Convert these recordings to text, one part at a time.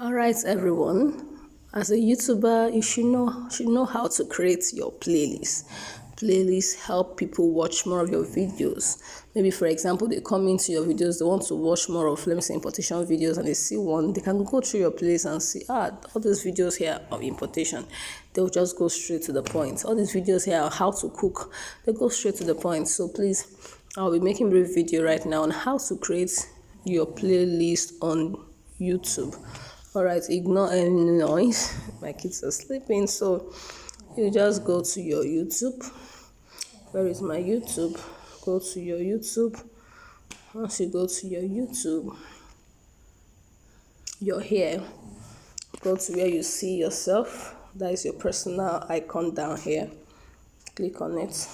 All right, everyone. As a YouTuber, you should know how to create your playlist. Playlists help people watch more of your videos. Maybe, for example, they come into your videos, they want to watch more of, let me say, importation videos, and they see one. They can go through your playlist and see, all these videos here are importation. They'll just go straight to the point. All these videos here are how to cook. They go straight to the point. So please, I'll be making a brief video right now on how to create your playlist on YouTube. All right, ignore any noise. My kids are sleeping, so you just go to your YouTube. Where is my YouTube? Go to your YouTube. Once you go to your YouTube, you're here. Go to where you see yourself. That is your personal icon down here. Click on it.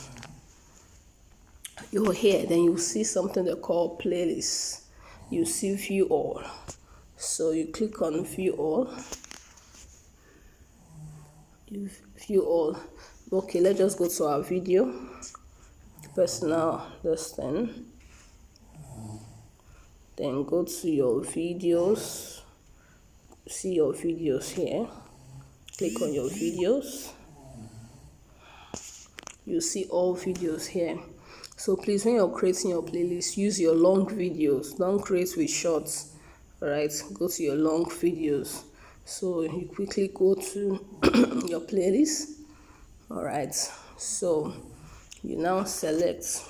You're here. Then you see something they call playlist. You see view all. So you click on view all. You view all. Okay, let's just go to our video. Personal listing. Then go to your videos. See your videos here. Click on your videos. You see all videos here. So please, when you're creating your playlist, use your long videos. Don't create with shorts. All right, go to your long videos. So you quickly go to your playlist. All right, so you now select.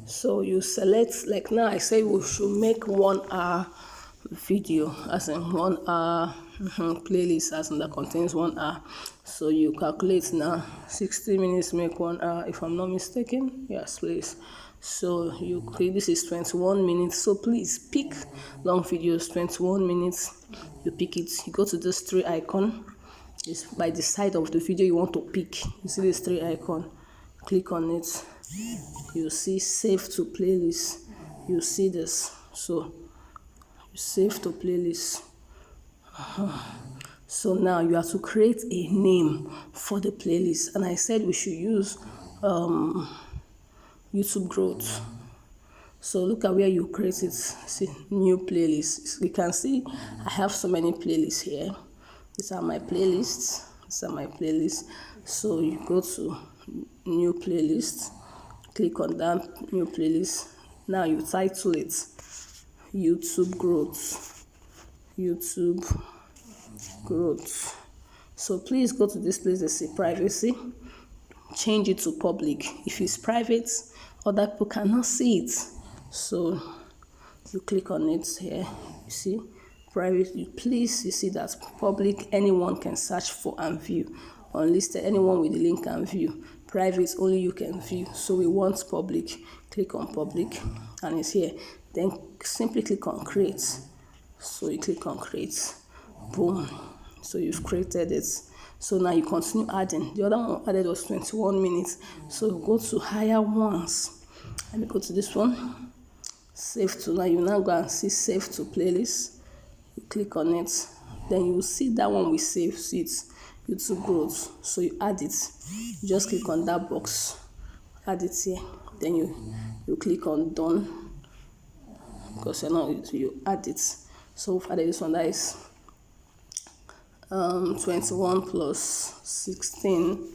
So you select, like now I say we should make 1 hour video, as in 1 hour playlist, as in that contains 1 hour. So you calculate now, 60 minutes make 1 hour, if I'm not mistaken. Yes, please. So you click, this is 21 minutes. So please pick long videos, 21 minutes. You pick it. You go to this 3 icon. It's by the side of the video you want to pick. You see this 3 icon. Click on it. You see save to playlist. You see this. So you save to playlist. So now you have to create a name for the playlist. And I said we should use YouTube growth. So look at where you create it. See, new playlist. You can see I have so many playlists here. These are my playlists. So you go to new playlist. Click on that new playlist. Now you title it YouTube growth. So please go to this place that say privacy. Change it to public. If it's private, other people cannot see it. So you click on it here. You see private. You see that public, anyone can search for and view. Unlisted, anyone with the link can view. Private, only you can view. So we want public. Click on public and it's here. Then simply click on create. So you click on create. Boom. So you've created it. So now you continue adding. The other one added was 21 minutes. So go to higher ones. Let me go to this one. Save to. Now you now go and see save to playlist. You click on it. Then you will see that one we save. See it. YouTube growth. So you add it. You just click on that box. Add it here. Then you click on done. Because you add it. So we've added this one, that is 21 plus 16.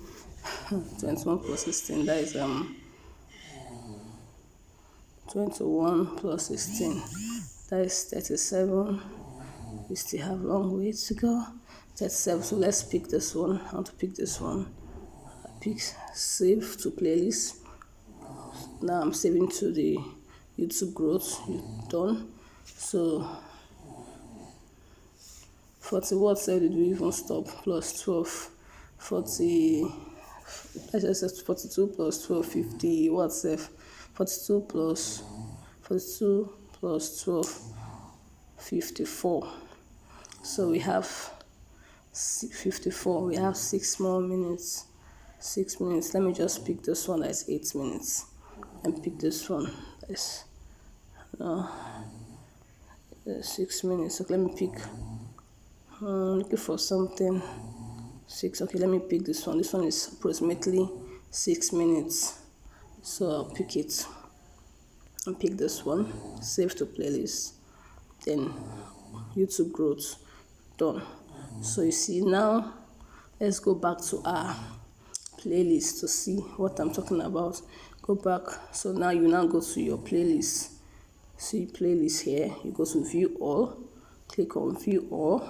21 plus 16, that is 21 plus 16, that is 37. We still have a long way to go. 37. So let's pick this one. I want to pick this one. I pick save to playlist. Now I'm saving to the YouTube growth. Done. So 40, what cell did we even stop? Plus 12. 40. I just said 42 plus 12, 50. What's F? 42 plus 12, 54. So we have 54. We have 6 more minutes. 6 minutes. Let me just pick this one. That's 8 minutes. And pick this one. That's 6 minutes. So let me pick. Looking for something. 6. Okay, let me pick this one. This one is approximately 6 minutes. So I'll pick it. and pick this one, save to playlist, then YouTube growth, done. So you see now, let's go back to our playlist to see what I'm talking about. Go back. So now you now go to your playlist. See playlist here. You go to view all. Click on view all.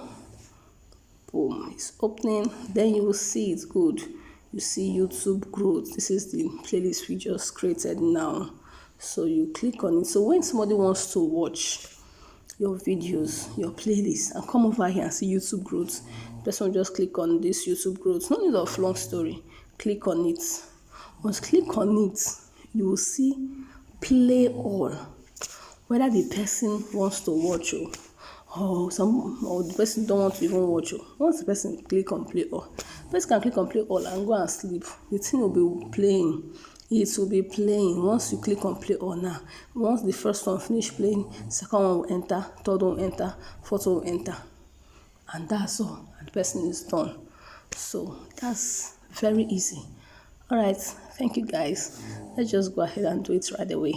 Boom, it's opening. Then you will see it's good. You see YouTube growth. This is the playlist we just created now. So you click on it. So when somebody wants to watch your videos, your playlist, and come over here and see YouTube growth, person just click on this YouTube growth. No need of long story. Click on it. Once click on it, you will see play all. Whether the person wants to watch you or the person don't want to even watch you. Once the person click on play all, the person can click on play all and go and sleep. The thing will be playing. It will be playing. Once you click on play all now, once the first one finish playing, second one will enter, third one will enter, fourth one will enter, and that's all. And the person is done. So that's very easy. All right, thank you guys. Let's just go ahead and do it right away.